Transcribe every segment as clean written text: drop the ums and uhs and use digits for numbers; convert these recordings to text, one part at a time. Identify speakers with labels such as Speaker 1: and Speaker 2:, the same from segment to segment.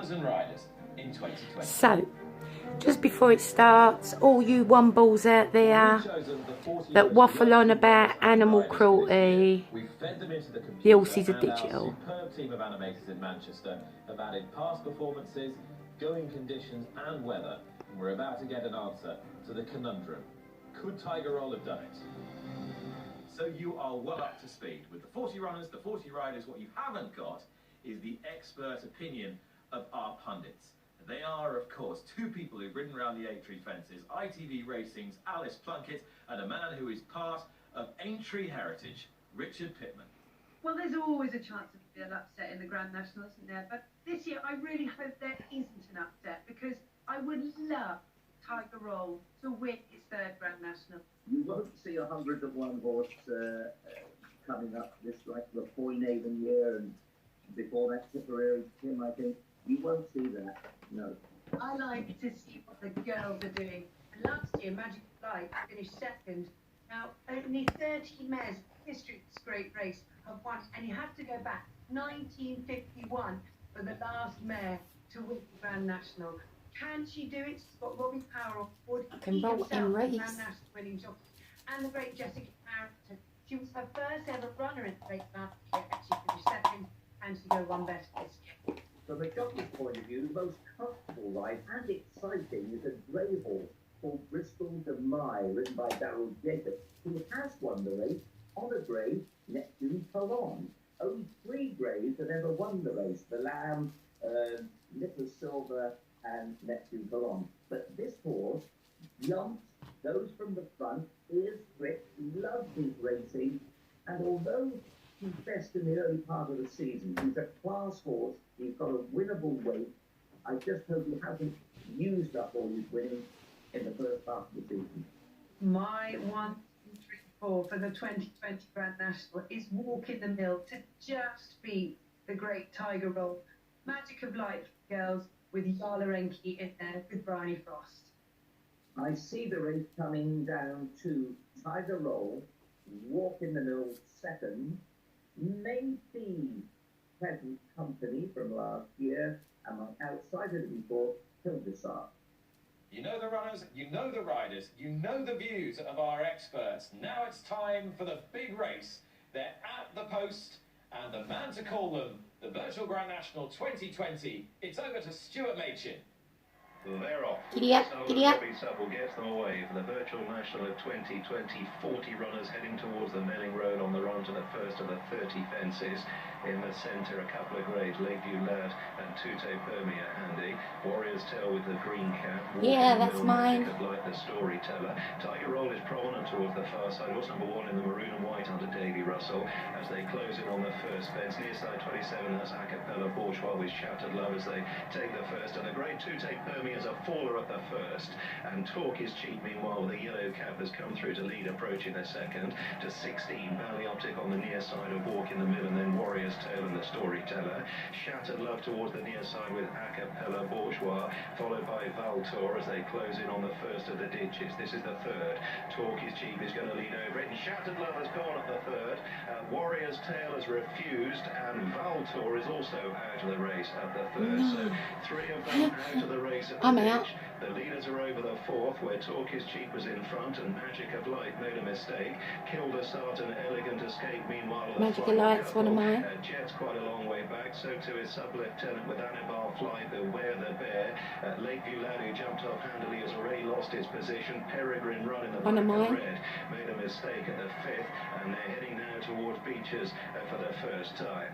Speaker 1: runners and riders in 2020.
Speaker 2: So, just before it starts, all you one-balls out there that waffle on about animal cruelty, the horses are digital.
Speaker 1: Our superb team of animators in Manchester have added past performances, going conditions and weather, and we're about to get an answer to the conundrum. Could Tiger Roll have done it? So you are well up to speed with the 40 runners, the 40 riders. What you haven't got is the expert opinion of our pundits. They are, of course, two people who've ridden around the Aintree fences, ITV Racing's Alice Plunkett, and a man who is part of Aintree heritage, Richard Pitman.
Speaker 3: Well, there's always a chance of an upset in the Grand National, isn't there? But this year, I really hope there isn't an upset, because I would love Tiger Roll to win his third Grand National.
Speaker 4: You won't see 100-to-1 horse coming up this like the Foynaven year, and before that Tipperary Tim, I think. You won't see that, no.
Speaker 3: I like to see what the girls are doing. And last year, Magic Light finished second. Now, only 30 mares in history of this great race have won, and you have to go back 1951 for the last mare to win the Grand National. Can she do it? She's got Robbie Power on board.
Speaker 2: Can roll and race.
Speaker 3: Grand National winning job. And the great Jessica Harrington. She was her first ever runner in the race last year, and she finished second, and she go one best this year.
Speaker 4: From a jockey's point of view, the most comfortable ride and exciting is a grey horse called Bristol de Mai, ridden by Darryl Jacobs, who has won the race on a grey, Neptune Toulon. Only 3 greys have ever won the race: the Lamb, Nicholas Silver, and Neptune Toulon. But this horse jumps, goes from the front, is quick, loves his racing, and although he's best in the early part of the season, he's a class horse, he's got a winnable weight. I just hope he hasn't used up all his winning in the first half of the season.
Speaker 3: My 1, 2, 3, 4 for the 2020 Grand National is Walk in the Mill to just beat the great Tiger Roll. Magic of Light for girls with Yala Enki in there with Bryony Frost.
Speaker 4: I see the race coming down to Tiger Roll, Walk in the Mill second, maybe Pleasant Company from last year, and my outsider to be bought, Hildesar.
Speaker 1: You know the runners, you know the riders, you know the views of our experts. Now it's time for the big race. They're at the post, and the man to call them, the Virtual Grand National 2020. It's over to Stuart Machin.
Speaker 5: They're off.
Speaker 2: Giddy up, giddy up.
Speaker 5: Robbie Supple gets them away for the Virtual National of 2020. 40 runners heading towards the Melling Road on the run to the first of the 30 fences. In the centre, a couple of grades, Lakeview Lad and Tute Permia handy. Warrior's Tail with the green cap.
Speaker 2: Yeah, that's mine.
Speaker 5: Like the storyteller. Tiger Roll is prominent towards the far side. Horse number 1 in the maroon and white under Davy Russell as they close in on the first fence. Near side 27, that's Acapella Bourgeois with Shattered Love as they take the first. And the grade Tute Permia is a faller at the first. And Talk is Cheap, meanwhile, with the yellow cap has come through to lead, approaching the second. To 16, Valley Optic on the near side of Walk in the Mill, and then Warrior's Tail and the storyteller. Shattered Love towards the near side with Acapella Bourgeois, followed by Valtor as they close in on the first of the ditches. This is the third. Talk is Cheap is going to lead over it, and Shattered Love has gone at the third. Warrior's Tail has refused, and Valtor is also out of the race at the third.
Speaker 2: No.
Speaker 5: So 3 of them out of the race at the
Speaker 2: I'm
Speaker 5: ditch.
Speaker 2: out.
Speaker 5: The leaders are over the fourth, where Talk is Cheap was in front, and Magic of Light made a mistake. Killed a start and Elegant Escape, meanwhile.
Speaker 2: Magic of Light's one of mine.
Speaker 5: Jet's quite a long way back, so too is Sub-Lieutenant with Anibar Fly, Beware the Bear. Lakeview Lad, who jumped off handily, has already lost his position. Peregrine Run in the
Speaker 2: One of
Speaker 5: black and
Speaker 2: mine.
Speaker 5: red made a mistake at the fifth, and they're heading now towards Beeches for the first time.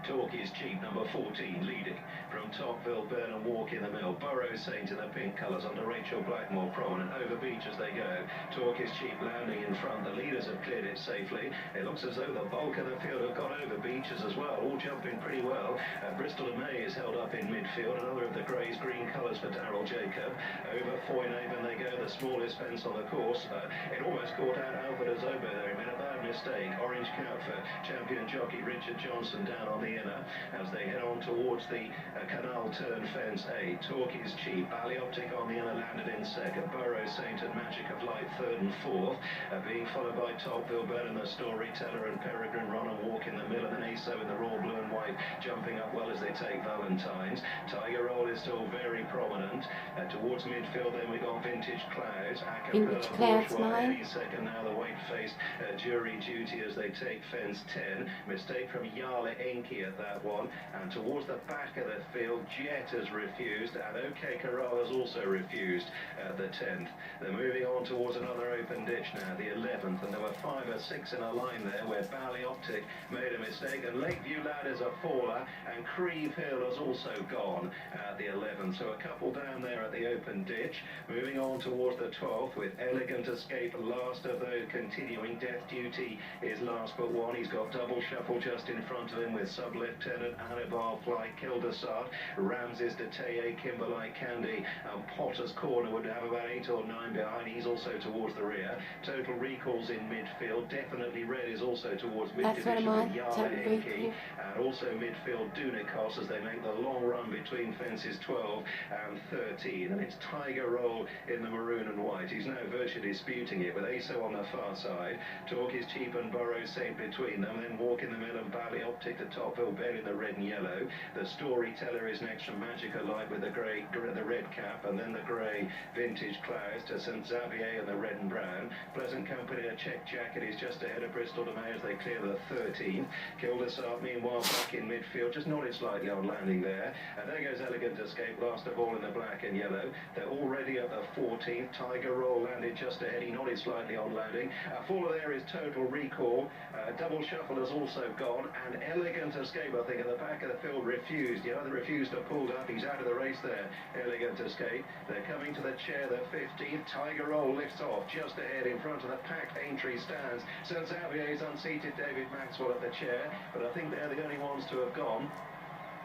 Speaker 5: Talk is Cheap, number 14, leading. From Tocqueville, Burnham, Walk in the Mill. Burrow Saint in the pink colours under Rachel Blackmore, prominent. Over Beach as they go. Talk is Cheap landing in front. The leaders have cleared it safely. It looks as though the bulk of the field have got over Beaches as well, all jumping pretty well. Bristol and May is held up in midfield. Another of the greys, green colours for Darryl Jacob. Over Foynaven they go, the smallest fence on the course. It almost caught out Alfred Azobo there. He made a bad mistake. Orange cap for champion jockey Richard Johnson down on the inner as they head on towards the Canal Turn Fence 8. Talk is Cheap. Ballyoptic on the inner landed in second. Burrow Saint and Magic of Light third and fourth. Being followed by Topville Ben and the Storyteller and Peregrine Run and Walk in the middle, and then ASO in the Royal Blue and White jumping up well as they take Valentine's. Tiger Roll is still very prominent. Towards midfield then we got Vintage Clouds.
Speaker 2: Vintage Clouds, mine.
Speaker 5: Any second now the white-faced Jury Duty as they take Fence 10. Mistake from Yale Enki at that one. And towards the back of the field, Jet has refused and OK Corral has also refused at the 10th. They're moving on towards another open ditch now, the 11th, and there were 5 or 6 in a line there where Ballyoptic made a mistake, and Lakeview Lad is a faller, and Creve Hill has also gone at the 11th. So a couple down there at the open ditch. Moving on towards the 12th with Elegant Escape, last of those continuing. Death Duty is last but one. He's got Double Shuffle just in front of him with Sub-Lieutenant Anibal Fly, Kildesart, Ramses Detaye, Kimberlite Candy, and Potter's Corner would have about 8 or 9 behind. He's also towards the rear. Total Recalls in midfield. Definitely Red is also towards mid-division with Yale Enki, and also midfield Dunikos as they make the long run between fences 12 and 13. And it's Tiger Roll in the maroon and white. He's now virtually disputing it with ASO on the far side. Talk is Cheap and Burrow Saint between them. Then Walk in the middle and Ballyoptic to Topville Ben in the red and yellow. The Storyteller is next from Magica Light with the red cap, and then the grey Vintage Clouds to St Xavier and the red and brown. Pleasant Company, a check jacket, is just ahead of Bristol de May as they clear the 13th. Kildesart meanwhile back in midfield, just nodded slightly on landing there. And there goes Elegant Escape, last of all in the black and yellow. They're already at the 14th. Tiger Roll landed just ahead, he nodded slightly on landing. Faller there is Total Recall. Double Shuffle has also gone, and Elegant Escape, I think, at the back of the field refused. He either refused or pulled up. He's out of the race there, Elegant Escape. They're coming to the chair, the 15th. Tiger Roll lifts off just ahead in front of the packed Aintree stands. St Xavier's unseated David Maxwell at the chair, but I think they're the only ones to have gone.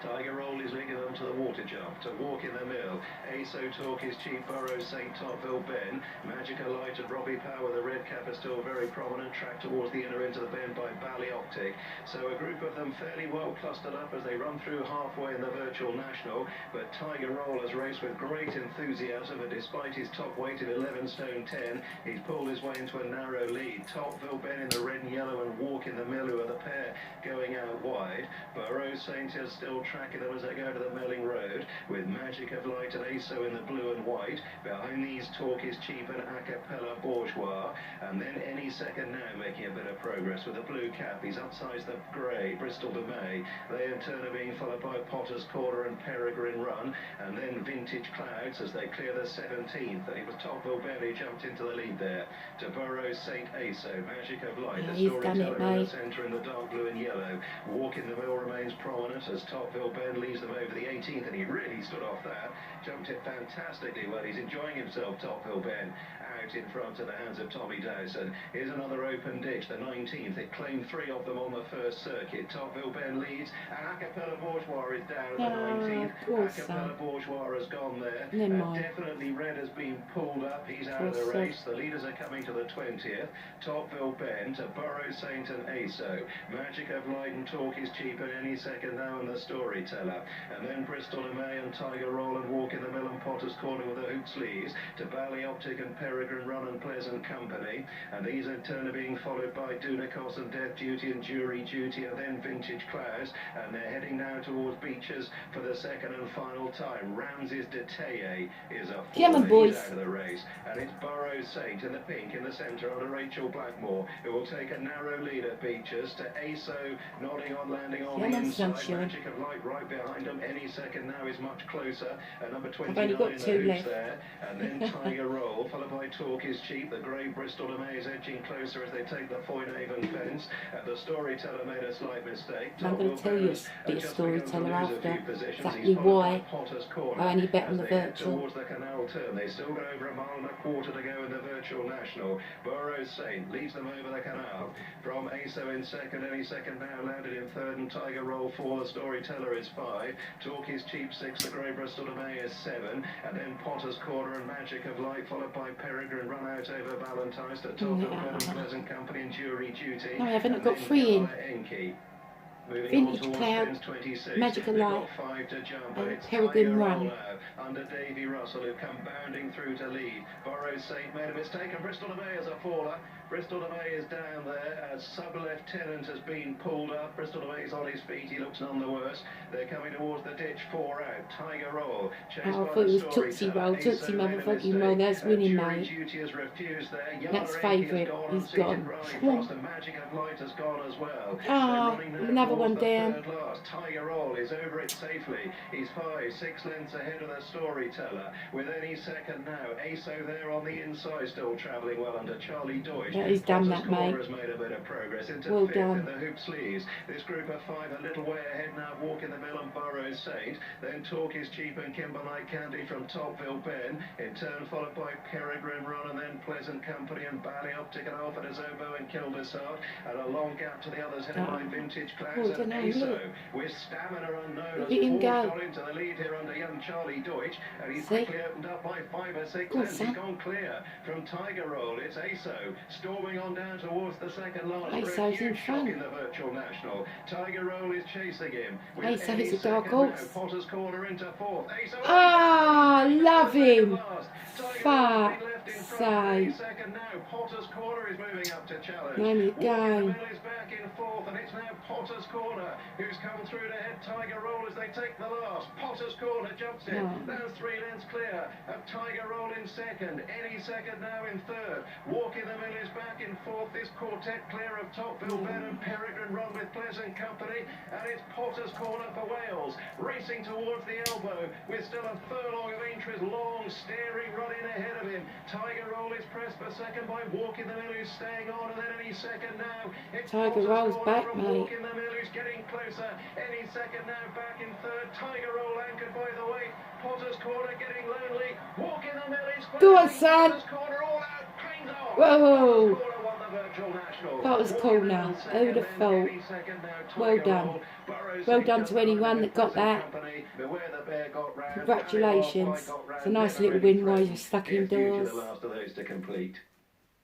Speaker 5: Tiger Roll is linking them to the water jump, to Walk in the middle. ASO Talk is Cheap, Burrow Saint, Topville Ben. Magica Light and Robbie Power, the red cap, are still very prominent. Track towards the inner end of the bend by Ballyoptic. So a group of them fairly well clustered up as they run through halfway in the virtual national. But Tiger Roll has raced with great enthusiasm, and despite his top weight of 11 stone 10, he's pulled his way into a narrow lead. Topville Ben in the red and yellow and Walk in the middle are the pair going out wide. Burrow Saint is still tracking them as they go to the Melling Road with Magic of Light and ASO in the blue and white. Behind these Talk is Cheap and Acapella Bourgeois, and then any second now making a bit of progress with the blue cap. He's upsized the grey Bristol de May. They in turn are being followed by Potter's Corner and Peregrine Run, and then Vintage Clouds as they clear the 17th. And it was Topville Ben who jumped into the lead there to Burrow Saint ASO. Magic of Light, the Storyteller in the centre in the dark blue and yellow. Walk in the middle remains prominent as Topville Ben leads them over the 18th, and he really stood off that. Jumped it fantastically well. He's enjoying himself, Topville Ben, out in front of the hands of Tommy Dowson. Here's another open ditch, the 19th. It claimed 3 of them on the first circuit. Topville Ben leads, and Acapella Bourgeois is down at the 19th. Acapella Bourgeois has gone there. Definitely Red has been pulled up. He's out of the race. The leaders are coming to the 20th. Topville Ben to Burrow Saint and ASO. Magic of Light and Talk is Cheap, and any second now in the Storyteller. And then Bristol de May and Tiger Roll and Walk in the middle and Potter's Corner with the hoop sleeves to Ballyoptic and Peregrine Run and Pleasant Company. And these in turn are being followed by Dunikos and Death Duty and Jury Duty, and then Vintage Clouds. And they're heading now towards Beaches for the second and final time. Ramses Detaye is a four. He's out of the race. And it's Burrow Saint in the pink in the centre under Rachel Blackmore, who will take a narrow lead at Beaches to ASO nodding on landing on the inside. Magic of Light right behind them. Any second now is much closer. Number 29 in the hoops there. And then Tiger Roll, followed by Talk is Cheap. The grey Bristol de May is edging closer as they take the Foynaven fence. The Storyteller made a slight mistake.
Speaker 2: I'm going to tell you a bit of Storyteller after exactly why I only bet on the virtual.
Speaker 5: Towards the Canal Turn. They still got over 1.25 miles to go in the virtual national. Burrow Saint leads them over the canal. From ASO in second, any second now landed in third, and Tiger Roll 4. The Storyteller is 5. Talk is Cheap 6. The grey Bristol de May is 7. And then Potter's Corner and Magic of Light, followed by Peregrine Run out over Valentine's to Topville Ben and Pleasant Company and Jury Duty.
Speaker 2: No, I haven't got 3 in.
Speaker 5: Enki.
Speaker 2: Vintage Cloud, Magical Light, Peregrine Run.
Speaker 5: Under Davy Russell, who come bounding through to lead. Burrows Saint made a mistake, and Bristol de May is a faller. Bristol de May is down there as Sub-Lieutenant has been pulled up. Bristol de May's on his feet, he looks none the worse. They're coming towards the ditch, 4 out. Tiger Roll, chased
Speaker 2: I
Speaker 5: by
Speaker 2: thought it was
Speaker 5: the
Speaker 2: Tootsie Roll, Tootsie motherfucking Roll, that's winning, mate. That's favourite, he's gone. Come on.
Speaker 5: The Magic of Light has gone as well.
Speaker 2: Ah, another one down.
Speaker 5: Tiger Roll is over it safely. He's 5-6 lengths ahead of the Storyteller. With any second now. ASO there on the inside, still travelling well under Charlie Deutsch.
Speaker 2: Yeah, he's done that, mate.
Speaker 5: Has made a bit of progress into
Speaker 2: Well
Speaker 5: fifth
Speaker 2: done.
Speaker 5: in the hoop sleeves. This group of 5 a little way ahead now. Walk in the middle and Burrows Saint. Then Talk is Cheap and Kimberlite Candy from Topville Ben. In turn followed by Peregrine Run and then Pleasant Company and Bally Optic and Alfred Azobo and Kildesart. And a long gap to the others headed by Vintage Clouds and ASO. With stamina unknown as Paul got into the lead here under young Charlie Deutsch. And he's quickly opened up by 5 or 6 lengths. He's gone clear from Tiger Roll. It's ASO storming on down towards the second last.
Speaker 2: ASO's in front.
Speaker 5: In the Virtual National. Tiger Roll is chasing him.
Speaker 2: ASO is a dark horse.
Speaker 5: Potter's Corner into 4th.
Speaker 2: Ah, love him. Fuck sake.
Speaker 5: Second now. Potter's Corner is moving up to challenge.
Speaker 2: Name of the game.
Speaker 5: is back in 4th, and it's now Potter's Corner who's come through to head Tiger Roll as they take the last. Potter's Corner jumps in. Now 3 lengths clear of Tiger Roll in second. Any second now in third. Walk in the Mill is back in 4th. This quartet clear of Topville Ben and Peregrine Run with Pleasant Company, and it's Potter's Corner for Wales, racing towards the elbow with still a furlong of inches. Long staring run in ahead of him. Tiger Roll is pressed for second by Walk in the Mill who's staying on, and then any second now it's
Speaker 2: Tiger Roll's back, mate.
Speaker 5: Walk in the Mill who's getting closer. Any second now back in third. Tiger Roll anchored by the weight. Potter's Corner getting lonely. Walk in the Mill is
Speaker 2: go on, son.
Speaker 5: Potter's Corner all out. Clings on.
Speaker 2: Whoa.
Speaker 5: That
Speaker 2: Potter's Corner. Who would have thought? Well done. Well done to anyone that got that. Congratulations. It's a nice little win while you're stuck indoors.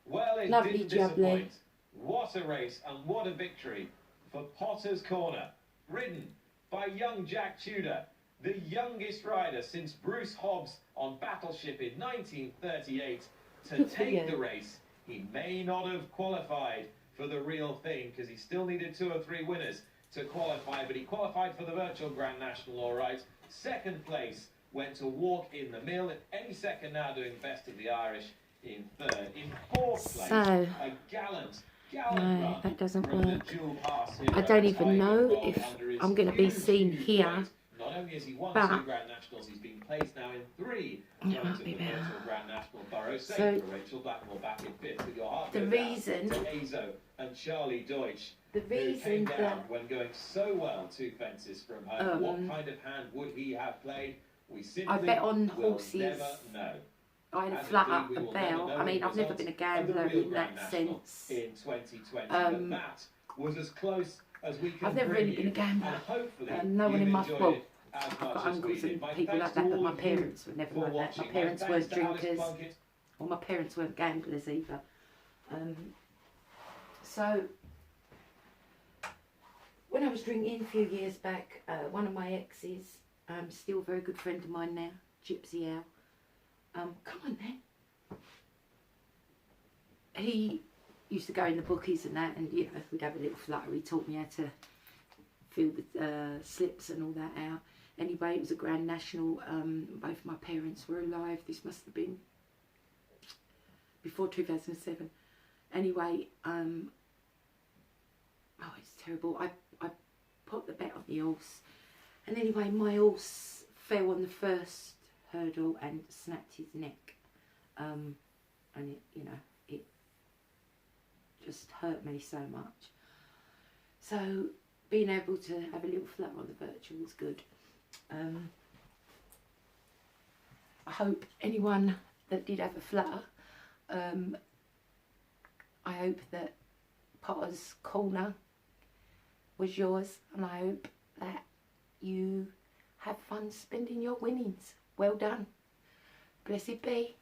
Speaker 1: Well, it
Speaker 2: Lovely
Speaker 1: didn't
Speaker 2: jubbly.
Speaker 1: disappoint. What a race and what a victory for Potter's Corner. Ridden by young Jack Tudor, the youngest rider since Bruce Hobbs on Battleship in 1938 to take the race. He may not have qualified for the real thing because he still needed 2 or 3 winners to qualify, but he qualified for the Virtual Grand National all right. Second place went to Walk in the Mill. Any second now doing Best of the Irish in third. In 4th place, a gallant
Speaker 2: No, that doesn't work. I
Speaker 1: I
Speaker 2: don't even know if I'm going to be seen here,
Speaker 1: Not only has he won
Speaker 2: but
Speaker 1: 2 Grand Nationals, he's been placed now in 3
Speaker 2: it might be better.
Speaker 1: Grand National Burrows.
Speaker 2: So,
Speaker 1: for Rachel Blackmore back in 5th with your heart
Speaker 2: the
Speaker 1: goes out
Speaker 2: reason-
Speaker 1: to Azo and Charlie Deutsch,
Speaker 2: the
Speaker 1: who came
Speaker 2: reason
Speaker 1: down
Speaker 2: that
Speaker 1: when going so well 2 fences from home. What kind of hand would he have played? We simply
Speaker 2: I bet on
Speaker 1: will
Speaker 2: horses.
Speaker 1: never know.
Speaker 2: I had a
Speaker 1: And
Speaker 2: flat
Speaker 1: indeed,
Speaker 2: up
Speaker 1: we
Speaker 2: the
Speaker 1: will never
Speaker 2: bell.
Speaker 1: know
Speaker 2: I mean,
Speaker 1: the
Speaker 2: I've never
Speaker 1: results
Speaker 2: been a
Speaker 1: of the
Speaker 2: gambler
Speaker 1: real
Speaker 2: in
Speaker 1: Grand
Speaker 2: that
Speaker 1: National
Speaker 2: sense.
Speaker 1: in 2020, but that was as close as we can
Speaker 2: I've never
Speaker 1: bring
Speaker 2: really been
Speaker 1: you,
Speaker 2: a gambler.
Speaker 1: and hopefully
Speaker 2: No one
Speaker 1: you've
Speaker 2: in my
Speaker 1: enjoyed
Speaker 2: well,
Speaker 1: it as
Speaker 2: I've
Speaker 1: much
Speaker 2: got
Speaker 1: as we
Speaker 2: uncles
Speaker 1: did.
Speaker 2: and
Speaker 1: My
Speaker 2: people
Speaker 1: thanks
Speaker 2: like
Speaker 1: to
Speaker 2: that, but
Speaker 1: all
Speaker 2: my
Speaker 1: of you
Speaker 2: parents were never
Speaker 1: for
Speaker 2: like that. My
Speaker 1: watching.
Speaker 2: parents
Speaker 1: My
Speaker 2: weren't
Speaker 1: thanks to Alice
Speaker 2: drinkers,
Speaker 1: Plunkett.
Speaker 2: or my parents weren't gamblers either. So, when I was drinking a few years back, one of my exes, still a very good friend of mine now, Gypsy Al, come on then. He used to go in the bookies and that, and you know, we'd have a little flutter. He taught me how to fill the slips and all that out. Anyway, it was a Grand National. Both my parents were alive. This must have been before 2007. Anyway, oh, it's terrible. I put the bet on the horse, and anyway, my horse fell on the first hurdle and snapped his neck, and it, you know, it just hurt me so much. So being able to have a little flutter on the virtual was good. I hope anyone that did have a flutter, I hope that Potter's Corner was yours, and I hope that you have fun spending your winnings. Well done. Blessed be.